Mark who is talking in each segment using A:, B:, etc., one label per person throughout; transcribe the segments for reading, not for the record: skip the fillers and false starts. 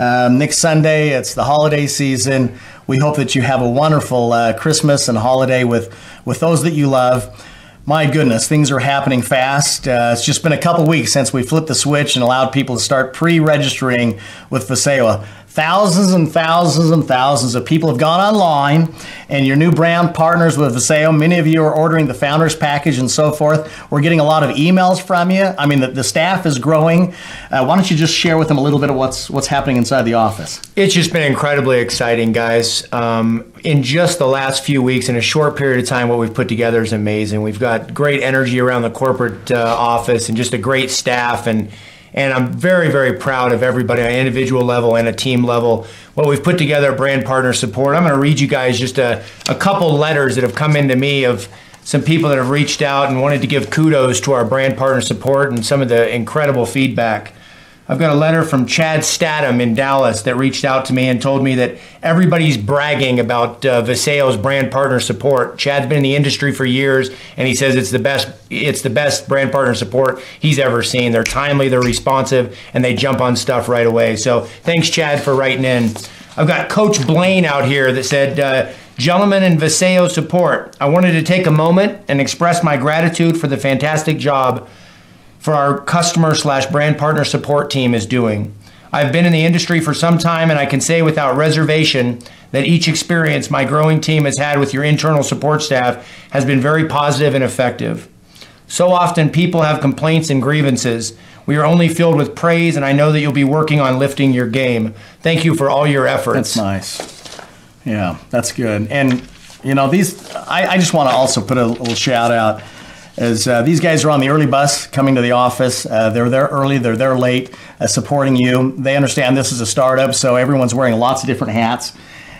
A: Next Sunday, it's the holiday season. We hope that you have a wonderful Christmas and holiday with those that you love. My goodness, things are happening fast. It's just been a couple weeks since we flipped the switch and allowed people to start pre-registering with Vasayo. Thousands and thousands and thousands of people have gone online, and your new brand partners with Vasayo. Many of you are ordering the Founders Package and so forth. We're getting a lot of emails from you. I mean, the staff is growing. Why don't you just share with them a little bit of what's happening inside the office?
B: It's just been incredibly exciting, guys. In just the last few weeks, in a short period of time, what we've put together is amazing. We've got great energy around the corporate office and just a great staff, and I'm very, very proud of everybody on an individual level and a team level. What we've put together, brand partner support. I'm going to read you guys just a couple letters that have come into me of some people that have reached out and wanted to give kudos to our brand partner support and some of the incredible feedback. I've got a letter from Chad Statham in Dallas that reached out to me and told me that everybody's bragging about Vasayo's brand partner support. Chad's been in the industry for years, and he says it's the best brand partner support he's ever seen. They're timely, they're responsive, and they jump on stuff right away. So thanks, Chad, for writing in. I've got Coach Blaine out here that said, gentlemen in Vasayo support, I wanted to take a moment and express my gratitude for the fantastic job for our customer/brand partner support team is doing. I've been in the industry for some time, and I can say without reservation that each experience my growing team has had with your internal support staff has been very positive and effective. So often people have complaints and grievances. We are only filled with praise, and I know that you'll be working on lifting your game. Thank you for all your efforts.
A: That's nice. Yeah, that's good. And you know, I just want to also put a little shout out. As these guys are on the early bus coming to the office. They're there early, they're there late, supporting you. They understand this is a startup, so everyone's wearing lots of different hats.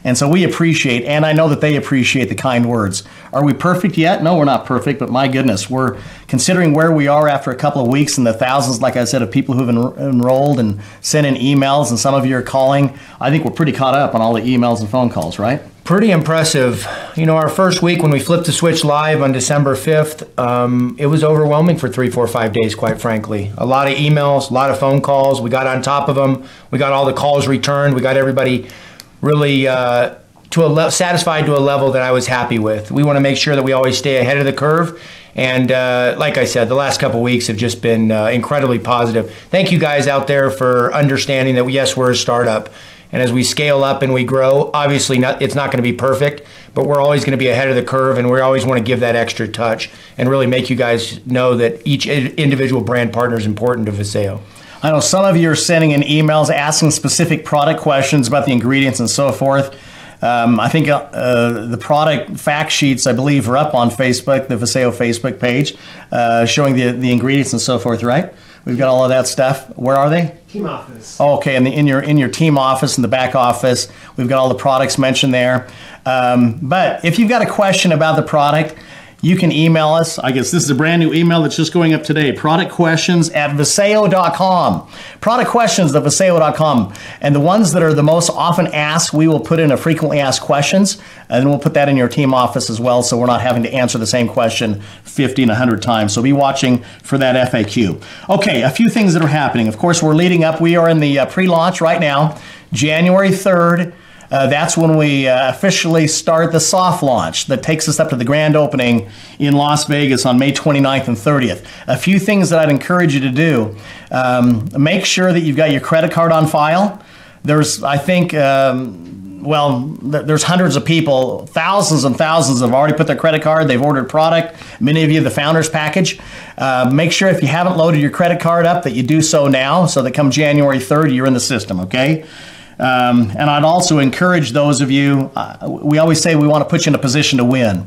A: And so we appreciate, and I know that they appreciate the kind words. Are we perfect yet? No, we're not perfect, but my goodness, we're considering where we are after a couple of weeks and the thousands, like I said, of people who've enrolled and sent in emails, and some of you are calling. I think we're pretty caught up on all the emails and phone calls, right?
B: Pretty impressive. You know, our first week when we flipped the switch live on December 5th, it was overwhelming for 3, 4, 5 days, quite frankly. A lot of emails, a lot of phone calls. We got on top of them. We got all the calls returned. We got everybody really satisfied to a level that I was happy with. We want to make sure that we always stay ahead of the curve. And like I said, the last couple of weeks have just been incredibly positive. Thank you guys out there for understanding that, yes, we're a startup. And as we scale up and we grow, obviously it's not going to be perfect, but we're always going to be ahead of the curve, and we always want to give that extra touch and really make you guys know that each individual brand partner is important to Vasayo.
A: I know some of you are sending in emails asking specific product questions about the ingredients and so forth. I think the product fact sheets, I believe, are up on Facebook, the Vasayo Facebook page, showing the ingredients and so forth, right? We've got all of that stuff. Where are they?
B: Team office.
A: Oh, okay, in your team office, in the back office, we've got all the products mentioned there. But if you've got a question about the product, you can email us. I guess this is a brand new email that's just going up today. productquestions@vasayo.com. Productquestions@vasayo.com. And the ones that are the most often asked, we will put in a frequently asked questions, and then we'll put that in your team office as well, so we're not having to answer the same question 50 and 100 times. So be watching for that FAQ. Okay, a few things that are happening. Of course, we're leading up. We are in the pre-launch right now, January 3rd. That's when we officially start the soft launch that takes us up to the grand opening in Las Vegas on May 29th and 30th. A few things that I'd encourage you to do. Make sure that you've got your credit card on file. There's, I think, there's hundreds of people, thousands and thousands have already put their credit card. They've ordered product. Many of you, the Founders Package. Make sure if you haven't loaded your credit card up that you do so now, so that come January 3rd, you're in the system, okay? And I'd also encourage those of you, we always say we want to put you in a position to win.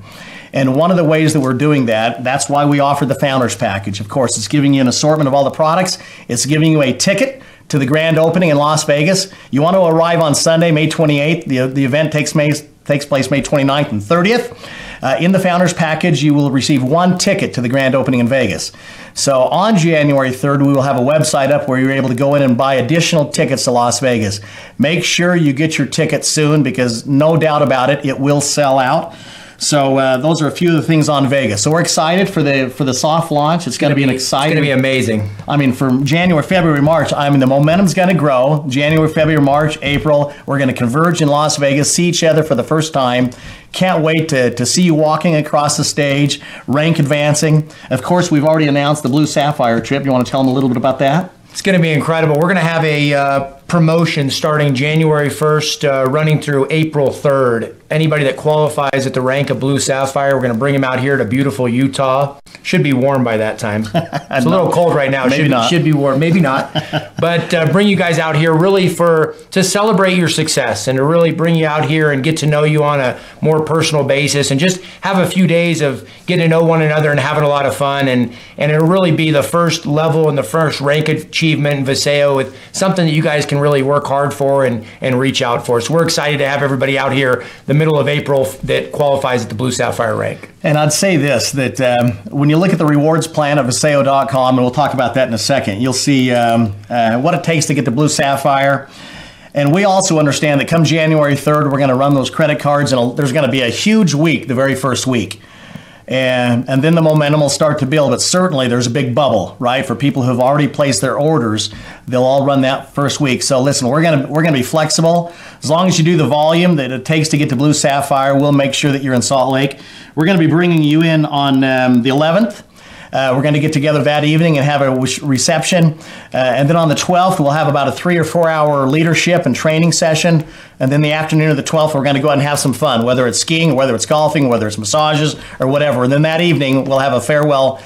A: And one of the ways that we're doing that, that's why we offer the Founders Package. Of course, it's giving you an assortment of all the products. It's giving you a ticket to the grand opening in Las Vegas. You want to arrive on Sunday, May 28th. The event takes place May 29th and 30th. In the Founders Package, you will receive one ticket to the grand opening in Vegas. So on January 3rd, we will have a website up where you're able to go in and buy additional tickets to Las Vegas. Make sure you get your ticket soon, because no doubt about it, it will sell out. So those are a few of the things on Vegas. So we're excited for the soft launch. It's going to be an exciting.
B: It's going to be amazing.
A: I mean, from January, February, March, the momentum's going to grow. January, February, March, April, we're going to converge in Las Vegas, see each other for the first time. Can't wait to see you walking across the stage, rank advancing. Of course, we've already announced the Blue Sapphire trip. You want to tell them a little bit about that?
B: It's going to be incredible. We're going to have a promotion starting January 1st, running through April 3rd. Anybody that qualifies at the rank of Blue Sapphire, we're going to bring them out here to beautiful Utah. Should be warm by that time. It's a little cold right now.
A: Maybe not.
B: Should be warm. Maybe not. But bring you guys out here really to celebrate your success and to really bring you out here and get to know you on a more personal basis and just have a few days of getting to know one another and having a lot of fun. And it'll really be the first level and the first rank achievement in Vasayo with something that you guys can really work hard for and reach out for. So we're excited to have everybody out here the middle of April that qualifies at the Blue Sapphire rank.
A: And I'd say this, that when you look at the rewards plan at Vasayo.com, and we'll talk about that in a second, you'll see what it takes to get the Blue Sapphire. And we also understand that come January 3rd, we're going to run those credit cards, and there's going to be a huge week, the very first week. And then the momentum will start to build, but certainly there's a big bubble, right? For people who've already placed their orders, they'll all run that first week. So listen, we're gonna be flexible. As long as you do the volume that it takes to get to Blue Sapphire, we'll make sure that you're in Salt Lake. We're gonna be bringing you in on the 11th. We're going to get together that evening and have a reception. And then on the 12th, we'll have about a 3 or 4 hour leadership and training session. And then the afternoon of the 12th, we're going to go out and have some fun, whether it's skiing, whether it's golfing, whether it's massages or whatever. And then that evening, we'll have a farewell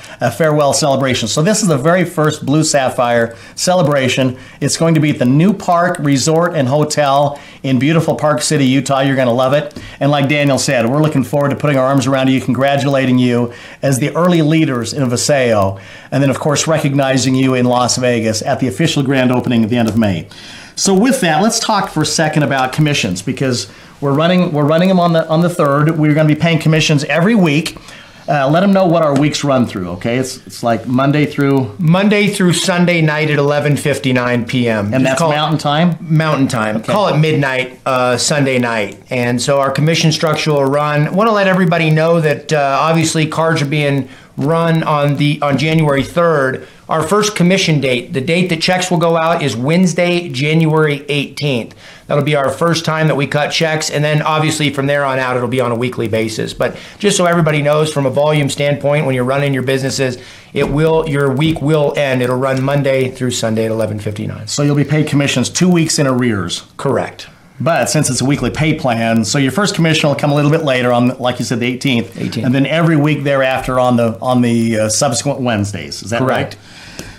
A: celebration. So this is the very first Blue Sapphire celebration. It's going to be at the New Park Resort and Hotel in beautiful Park City, Utah. You're going to love it. And like Daniel said, we're looking forward to putting our arms around you, congratulating you as the early leaders in Vasayo, and then of course recognizing you in Las Vegas at the official grand opening at the end of May. So with that, let's talk for a second about commissions, because we're running them on the 3rd. We're going to be paying commissions every week. Let them know what our weeks run through, okay? It's like Monday through
B: Sunday night at 11:59 p.m.
A: And that's Mountain Time?
B: Mountain Time. Okay. Call it midnight Sunday night. And so our commission structure will run. I want to let everybody know that obviously cards are being run on January 3rd. Our first commission date, the date that checks will go out, is Wednesday, January 18th. That'll be our first time that we cut checks, and then obviously from there on out, it'll be on a weekly basis. But just so everybody knows, from a volume standpoint, when you're running your businesses, your week will end. It'll run Monday through Sunday at 11:59.
A: So you'll be paid commissions 2 weeks in arrears.
B: Correct.
A: But since it's a weekly pay plan, so your first commission will come a little bit later on, like you said, the 18th. And then every week thereafter on the subsequent Wednesdays. Is that
B: correct?
A: Right?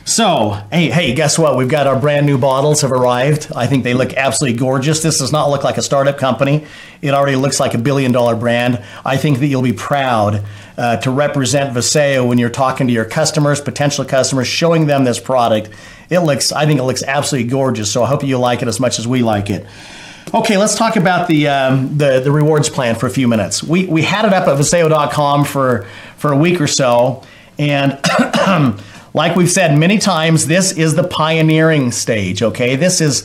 A: So, hey, guess what? We've got our brand new bottles have arrived. I think they look absolutely gorgeous. This does not look like a startup company. It already looks like $1 billion brand. I think that you'll be proud to represent Vasayo when you're talking to your customers, potential customers, showing them this product. I think it looks absolutely gorgeous. So I hope you like it as much as we like it. Okay, let's talk about the rewards plan for a few minutes. We had it up at Vasayo.com for a week or so, and like we've said many times, this is the pioneering stage. Okay, this is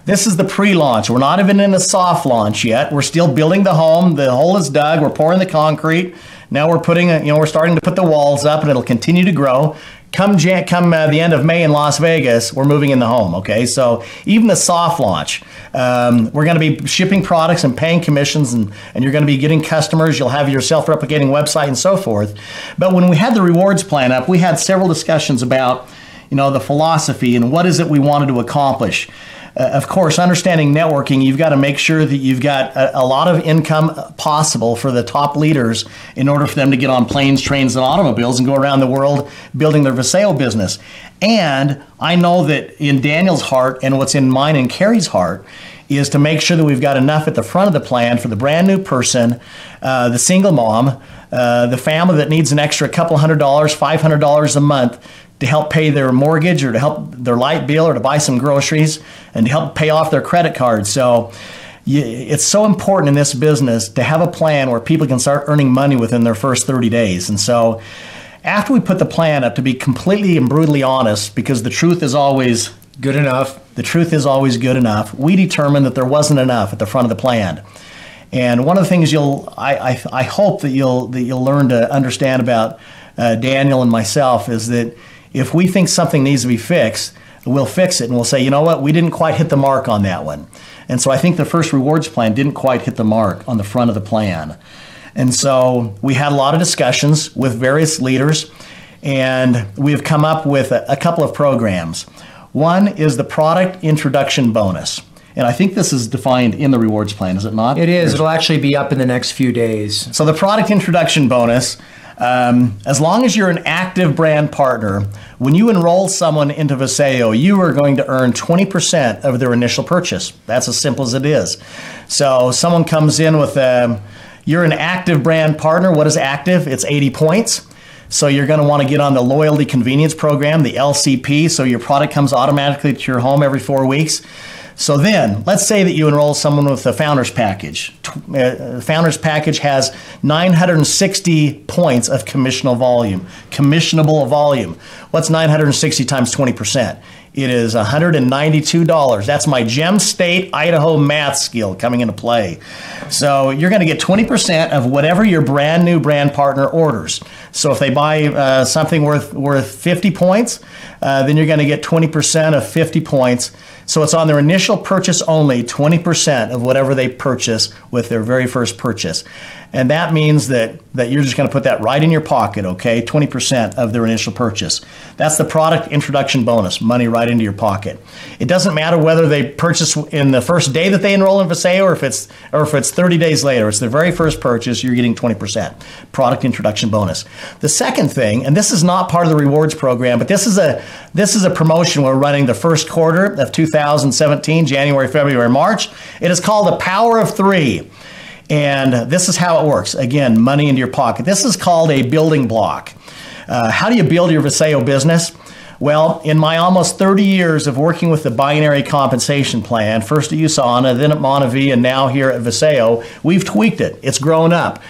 A: the pre-launch. We're not even in a soft launch yet. We're still building the home. The hole is dug. We're pouring the concrete. Now we're we're starting to put the walls up, and it'll continue to grow. Come the end of May in Las Vegas, we're moving in the home, okay? So even the soft launch, we're going to be shipping products and paying commissions, and you're going to be getting customers. You'll have your self-replicating website and so forth. But when we had the rewards plan up, we had several discussions about, the philosophy and what is it we wanted to accomplish. Of course, understanding networking, you've got to make sure that you've got a lot of income possible for the top leaders in order for them to get on planes, trains, and automobiles and go around the world building their Vasayo business. And I know that in Daniel's heart and what's in mine and Carrie's heart is to make sure that we've got enough at the front of the plan for the brand new person, the single mom, the family that needs an extra couple $100, $500 a month to help pay their mortgage or to help their light bill or to buy some groceries and to help pay off their credit card. So it's so important in this business to have a plan where people can start earning money within their first 30 days. And so after we put the plan up, to be completely and brutally honest, because the truth is always
B: good enough.
A: The truth is always good enough. We determined that there wasn't enough at the front of the plan. And one of the things I hope that you'll learn to understand about Daniel and myself is that if we think something needs to be fixed, we'll fix it and we'll say, you know what, we didn't quite hit the mark on that one. And so I think the first rewards plan didn't quite hit the mark on the front of the plan. And so we had a lot of discussions with various leaders, and we've come up with a couple of programs. One is the product introduction bonus. And I think this is defined in the rewards plan, is it not?
B: It is. It'll actually be up in the next few days.
A: So the product introduction bonus, as long as you're an active brand partner, when you enroll someone into Vasayo, you are going to earn 20% of their initial purchase. That's as simple as it is. So someone comes in with you're an active brand partner. What is active? It's 80 points. So you're going to want to get on the Loyalty Convenience Program, the LCP, so your product comes automatically to your home every 4 weeks. So then, let's say that you enroll someone with the Founders Package. The Founders Package has 960 points of commissionable volume. What's 960 times 20%? It is $192. That's my Gem State, Idaho math skill coming into play. So you're going to get 20% of whatever your brand new brand partner orders. So if they buy something worth 50 points, then you're going to get 20% of 50 points. So it's on their initial purchase only, 20% of whatever they purchase with their very first purchase. And that means that you're just going to put that right in your pocket, okay? 20% of their initial purchase. That's the product introduction bonus, money right into your pocket. It doesn't matter whether they purchase in the first day that they enroll in Vasayo or if it's 30 days later. It's their very first purchase, you're getting 20%. Product introduction bonus. The second thing, and this is not part of the rewards program, but this is a promotion we're running the first quarter of 2017, January, February, March. It is called the Power of Three. And this is how it works. Again, money into your pocket. This is called a building block. How do you build your Vasayo business? Well, in my almost 30 years of working with the binary compensation plan, first at USANA, then at Montevi, and now here at Vasayo, we've tweaked it. It's grown up.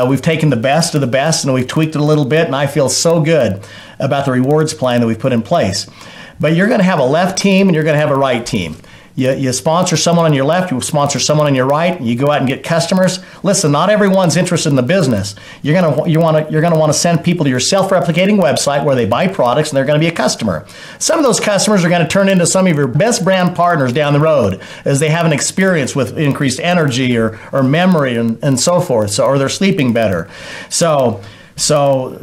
A: We've taken the best of the best and we've tweaked it a little bit, and I feel so good about the rewards plan that we've put in place. But you're going to have a left team and you're going to have a right team. You sponsor someone on your left, you sponsor someone on your right, you go out and get customers. Listen, not everyone's interested in the business. You're going to want to send people to your self-replicating website where they buy products and they're going to be a customer. Some of those customers are going to turn into some of your best brand partners down the road as they have an experience with increased energy or memory and so forth, or they're sleeping better. So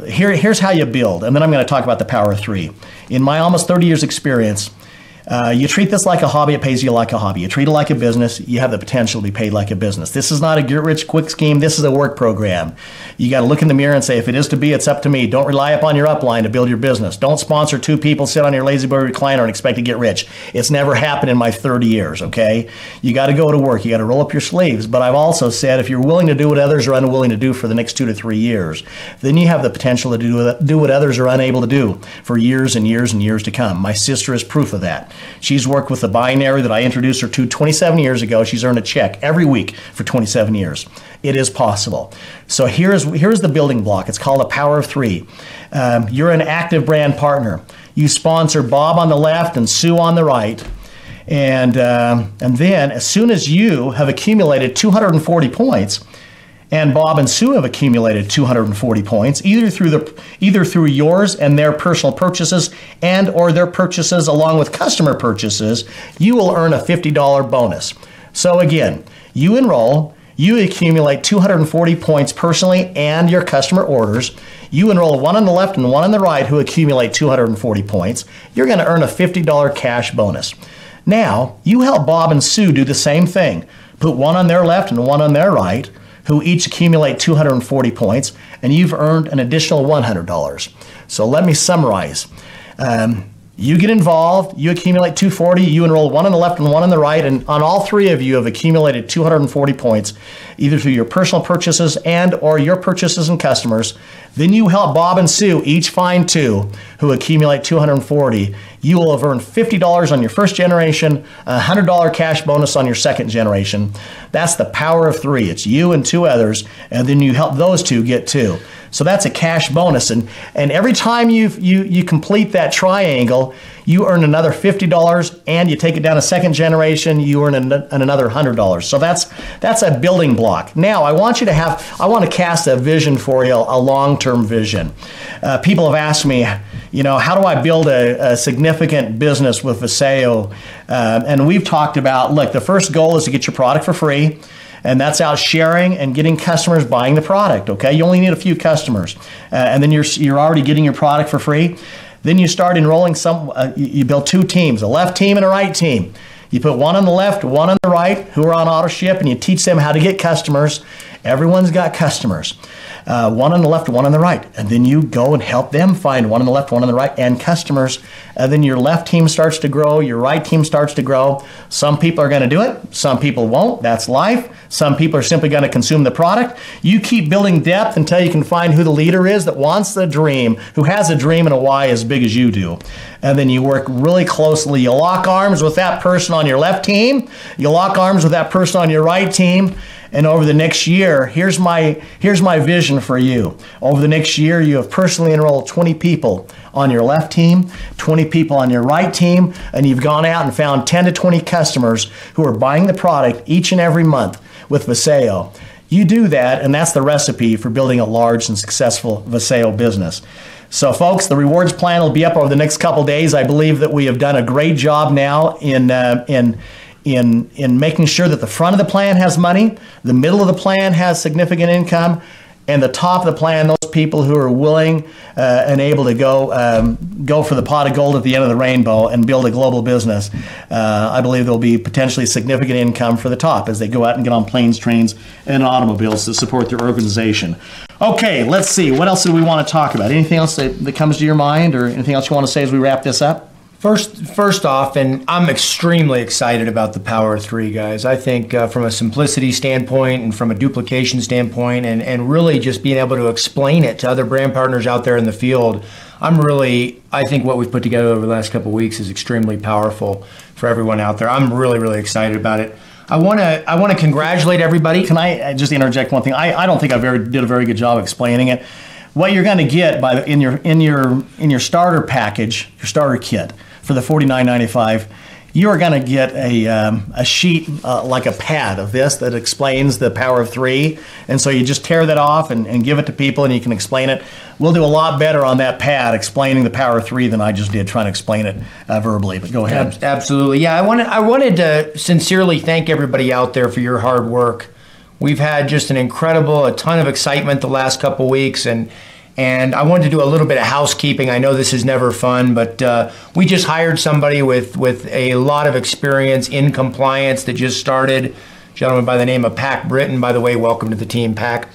A: here's how you build, and then I'm going to talk about the Power of Three. In my almost 30 years experience, you treat this like a hobby, it pays you like a hobby. You treat it like a business, you have the potential to be paid like a business. This is not a get-rich-quick scheme, this is a work program. You got to look in the mirror and say, if it is to be, it's up to me. Don't rely upon your upline to build your business. Don't sponsor 2 people, sit on your lazy boy recliner and expect to get rich. It's never happened in my 30 years, okay? You got to go to work, you got to roll up your sleeves. But I've also said, if you're willing to do what others are unwilling to do for the next 2 to 3 years, then you have the potential to do what others are unable to do for years and years and years to come. My sister is proof of that. She's worked with the binary that I introduced her to 27 years ago. She's earned a check every week for 27 years. It is possible. So here's the building block. It's called a Power of Three. You're an active brand partner. You sponsor Bob on the left and Sue on the right. And then as soon as you have accumulated 240 points, and Bob and Sue have accumulated 240 points, either through yours and their personal purchases and or their purchases along with customer purchases, you will earn a $50 bonus. So again, you enroll, you accumulate 240 points personally and your customer orders. You enroll one on the left and one on the right who accumulate 240 points. You're going to earn a $50 cash bonus. Now, you help Bob and Sue do the same thing. Put one on their left and one on their right, who each accumulate 240 points, and you've earned an additional $100. So let me summarize. You get involved, you accumulate 240, you enroll one on the left and one on the right, and on all 3 of you have accumulated 240 points, either through your personal purchases and or your purchases and customers. Then you help Bob and Sue each find 2 who accumulate 240. you will have earned $50 on your first generation, a $100 cash bonus on your second generation. That's the power of three. It's you and two others, and then you help those two get two. So that's a cash bonus, and every time you complete that triangle, you earn another $50, and you take it down a second generation, you earn another $100. So that's a building block. Now I want to cast a vision for you, a long-term vision. People have asked me, how do I build a significant business with Vasayo? And we've talked about, look, the first goal is to get your product for free. And that's out sharing and getting customers buying the product, okay? You only need a few customers. And then you're already getting your product for free. Then you start enrolling you build two teams, a left team and a right team. You put one on the left, one on the right, who are on auto ship, and you teach them how to get customers. Everyone's got customers. One on the left, one on the right. And then you go and help them find one on the left, one on the right, and customers. And then your left team starts to grow, your right team starts to grow. Some people are going to do it, some people won't. That's life. Some people are simply going to consume the product. You keep building depth until you can find who the leader is that wants the dream, who has a dream and a why as big as you do. And then you work really closely. You lock arms with that person on your left team. You lock arms with that person on your right team. And over the next year, here's my vision for you. Over the next year, you have personally enrolled 20 people on your left team, 20 people on your right team, and you've gone out and found 10 to 20 customers who are buying the product each and every month with Vasayo. You do that, and that's the recipe for building a large and successful Vasayo business. So folks, the rewards plan will be up over the next couple days. I believe that we have done a great job now in making sure that the front of the plan has money, the middle of the plan has significant income, and the top of the plan, those people who are willing and able to go for the pot of gold at the end of the rainbow and build a global business. I believe there will be potentially significant income for the top as they go out and get on planes, trains, and automobiles to support their organization. Okay, let's see. What else do we want to talk about? Anything else that comes to your mind, or anything else you want to say as we wrap this up?
B: First off, and I'm extremely excited about the Power of Three, guys. I think from a simplicity standpoint and from a duplication standpoint and really just being able to explain it to other brand partners out there in the field, I think what we've put together over the last couple of weeks is extremely powerful for everyone out there. I'm really, really excited about it. I want to congratulate everybody.
A: Can I just interject one thing? I don't think I did a very good job explaining it. What you're going to get in your starter package, your starter kit, for the $49.95, you are going to get a sheet like a pad of this that explains the Power of Three. And so you just tear that off and give it to people, and you can explain it. We'll do a lot better on that pad explaining the Power of Three than I just did trying to explain it verbally. But go ahead.
B: Absolutely. Yeah, I wanted to sincerely thank everybody out there for your hard work. We've had just a ton of excitement the last couple weeks, and I wanted to do a little bit of housekeeping. I know this is never fun, but we just hired somebody with a lot of experience in compliance that just started, a gentleman by the name of Pac Britton. By the way, welcome to the team, Pac.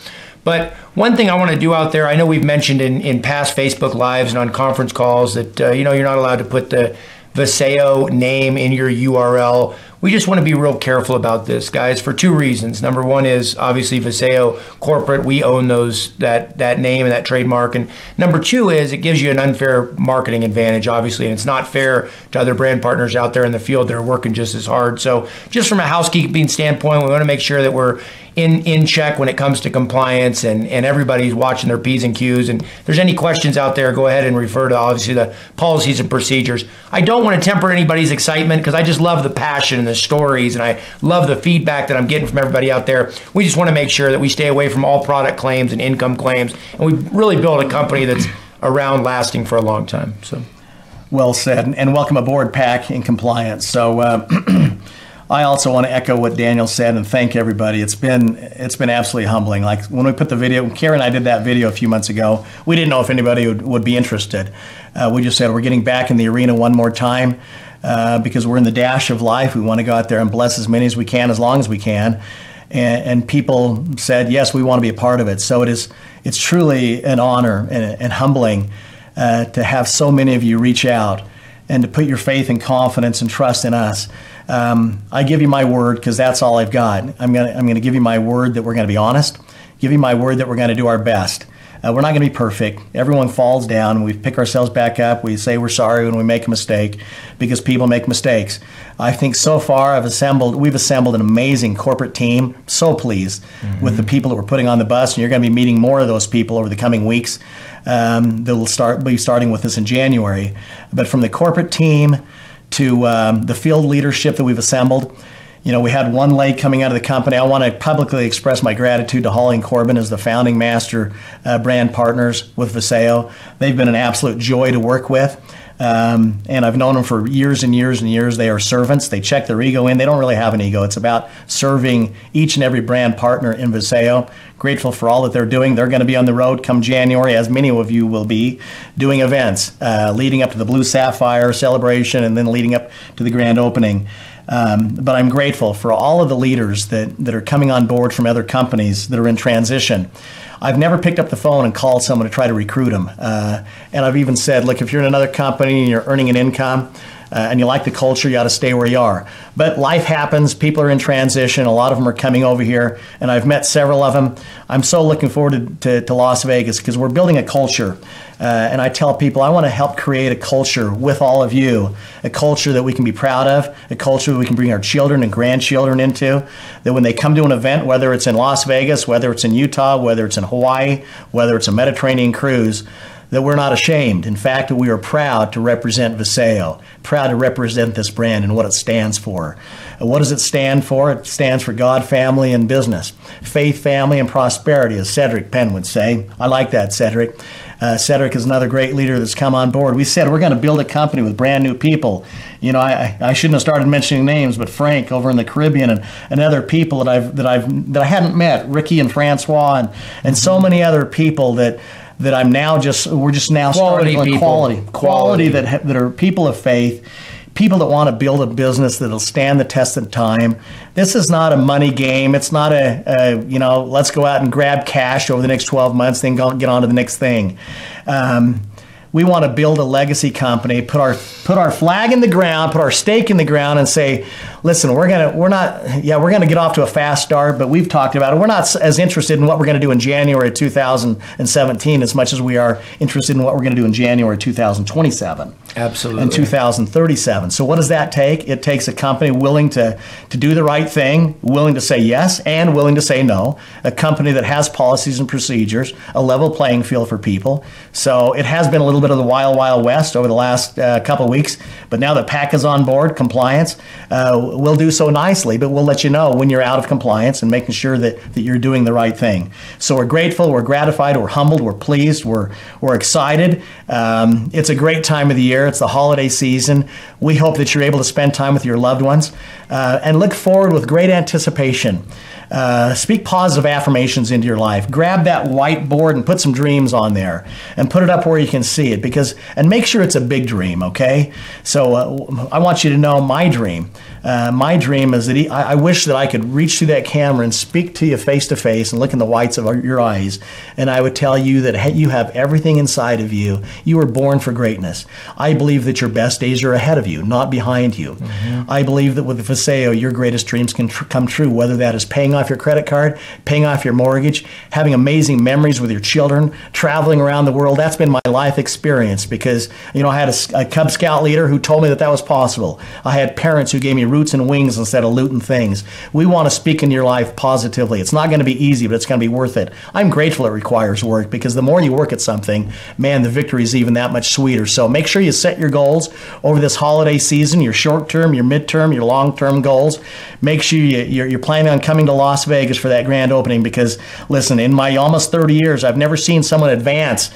B: But one thing I want to do out there, I know we've mentioned in past Facebook Lives and on conference calls that you're not allowed to put the Vasayo name in your URL. We just want to be real careful about this, guys, for two reasons. Number one is obviously Vasayo Corporate. We own that name and that trademark. And number two is it gives you an unfair marketing advantage, obviously, and it's not fair to other brand partners out there in the field that are working just as hard. So just from a housekeeping standpoint, we want to make sure that we're in check when it comes to compliance, and everybody's watching their P's and Q's. And if there's any questions out there, go ahead and refer to obviously the policies and procedures. I don't want to temper anybody's excitement because I just love the passion and the stories, and I love the feedback that I'm getting from everybody out there. We just want to make sure that we stay away from all product claims and income claims, and we really build a company that's around lasting for a long time. So,
A: well said, and welcome aboard, Pac, in compliance. So I also want to echo what Daniel said and thank everybody. It's been absolutely humbling. Like when we put the video, Karen and I did that video a few months ago, we didn't know if anybody would be interested. We just said we're getting back in the arena one more time because we're in the dash of life. We want to go out there and bless as many as we can, as long as we can. And people said, yes, we want to be a part of it. So it's truly an honor and humbling to have so many of you reach out and to put your faith and confidence and trust in us. I give you my word because that's all I've got. I'm gonna give you my word that we're going to be honest. Give you my word that we're going to do our best. We're not going to be perfect. Everyone falls down. We pick ourselves back up. We say we're sorry when we make a mistake, because people make mistakes. I think so far we've assembled an amazing corporate team. So pleased with the people that we're putting on the bus, and you're going to be meeting more of those people over the coming weeks. They'll be starting with us in January. But from the corporate team to the field leadership that we've assembled, we had one leg coming out of the company. I want to publicly express my gratitude to Holly and Corbin as the founding master brand partners with Vasayo. They've been an absolute joy to work with. And I've known them for years and years and years. They are servants. They check their ego in. They don't really have an ego. It's about serving each and every brand partner in Vasayo. Grateful for all that they're doing. They're going to be on the road come January, as many of you will be, doing events leading up to the Blue Sapphire celebration and then leading up to the grand opening. But I'm grateful for all of the leaders that are coming on board from other companies that are in transition. I've never picked up the phone and called someone to try to recruit them. And I've even said, look, if you're in another company and you're earning an income and you like the culture, you got to stay where you are. But life happens. People are in transition. A lot of them are coming over here, and I've met several of them. I'm so looking forward to Las Vegas because we're building a culture. And I tell people I want to help create a culture with all of you, a culture that we can be proud of, a culture that we can bring our children and grandchildren into, that when they come to an event, whether it's in Las Vegas, whether it's in Utah, whether it's in Hawaii, whether it's a Mediterranean cruise, that we're not ashamed. In fact, we are proud to represent Vasayo, proud to represent this brand and what it stands for. And what does it stand for? It stands for God, family, and business. Faith, family, and prosperity, as Cedric Penn would say. I like that, Cedric. Cedric is another great leader that's come on board. We said we're going to build a company with brand new people. I shouldn't have started mentioning names, but Frank over in the Caribbean and other people that I hadn't met, Ricky and Francois and so many other people that we're just now starting with quality that are people of faith, people that want to build a business that'll stand the test of time. This is not a money game. It's not let's go out and grab cash over the next 12 months, then get on to the next thing. We want to build a legacy company, put our flag in the ground, put our stake in the ground, and say, listen, we're gonna get off to a fast start, but we've talked about it. We're not as interested in what we're going to do in January 2017 as much as we are interested in what we're going to do in January 2027.
B: Absolutely.
A: And 2037. So what does that take? It takes a company willing to do the right thing, willing to say yes and willing to say no, a company that has policies and procedures, a level playing field for people. So it has been a little bit of the wild, wild west over the last couple of weeks, but now that PAC is on board, compliance, we'll do so nicely, but we'll let you know when you're out of compliance and making sure that you're doing the right thing. So we're grateful, we're gratified, we're humbled, we're pleased, we're excited. It's a great time of the year. It's the holiday season. We hope that you're able to spend time with your loved ones and look forward with great anticipation. Speak positive affirmations into your life. Grab that whiteboard and put some dreams on there and put it up where you can see it, and make sure it's a big dream, okay? So I want you to know my dream. My dream is that I wish that I could reach through that camera and speak to you face to face and look in the whites of your eyes, and I would tell you that you have everything inside of you. You were born for greatness. I believe that your best days are ahead of you, not behind you. Mm-hmm. I believe that with Vasayo, your greatest dreams can come true, whether that is paying off your credit card, paying off your mortgage, having amazing memories with your children, traveling around the world. That's been my life experience because, I had a Cub Scout leader who told me that was possible. I had parents who gave me roots and wings instead of loot and things. We want to speak in your life positively. It's not going to be easy, but it's going to be worth it. I'm grateful it requires work because the more you work at something, man, the victory is even that much sweeter. So make sure you set your goals over this holiday season, your short-term, your mid-term, your long-term goals. Make sure you're planning on coming to Las Vegas for that grand opening because, listen, in my almost 30 years, I've never seen someone advance